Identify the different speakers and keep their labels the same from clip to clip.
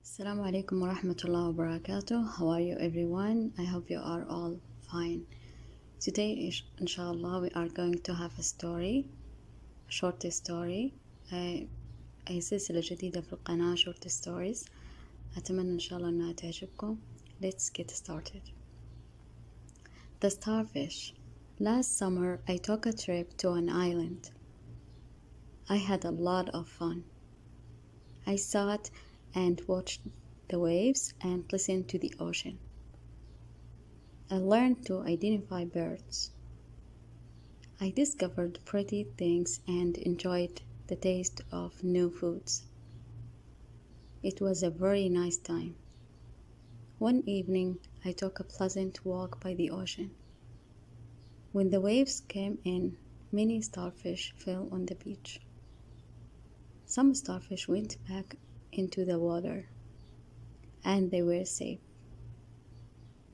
Speaker 1: Assalamu alaikum wa rahmatullahi wa barakatuh. How are you everyone? I hope you are all fine. Today, inshallah, we are going to have a story, a short story. أي سلسلة جديدة في القناة short stories. أتمنى إن شاء الله أنها تعجبكم. Let's get started. The starfish. Last summer, I took a trip to an island. I had a lot of fun. I sat and watched the waves and listened to the ocean. I learned to identify birds. I discovered pretty things and enjoyed the taste of new foods. It was a very nice time. One evening, I took a pleasant walk by the ocean. When the waves came in, many starfish fell on the beach. Some starfish went back into the water, and they were safe.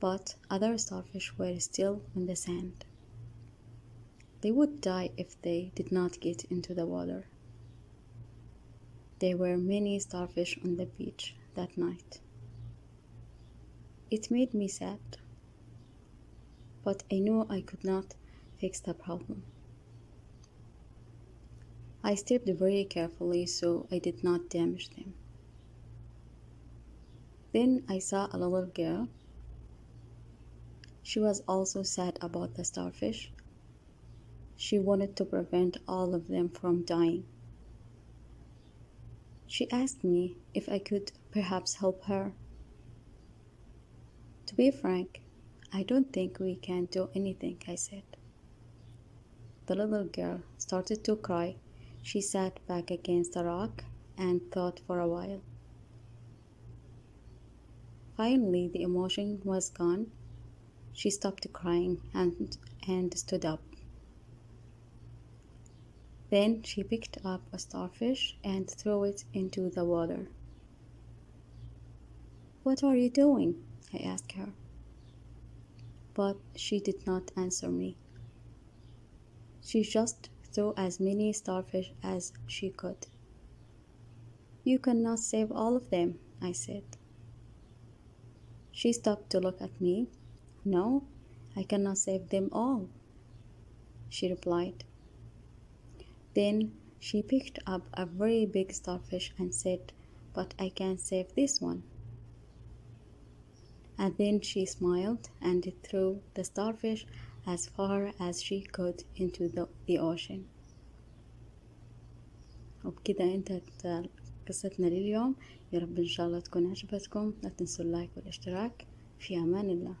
Speaker 1: But other starfish were still on the sand. They would die if they did not get into the water. There were many starfish on the beach that night. It made me sad, but I knew I could not fix the problem. I stepped very carefully so I did not damage them. Then I saw a little girl. She was also sad about the starfish. She wanted to prevent all of them from dying. She asked me if I could perhaps help her. To be frank, I don't think we can do anything, I said. The little girl started to cry. She sat back against a rock and thought for a while. Finally, the emotion was gone. She stopped crying and stood up. Then she picked up a starfish and threw it into the water. "What are you doing?" I asked her. But she did not answer me. She just threw as many starfish as she could. "You cannot save all of them," I said. She stopped to look at me. "No, I cannot save them all," she replied. Then she picked up a very big starfish and said, "But I can save this one." And then she smiled and threw the starfish as far as she could into the ocean. وبكده انتهت قصتنا لليوم. يا رب إن شاء الله تكون عجبتكم. لا تنسوا اللايك والاشتراك. في أمان الله.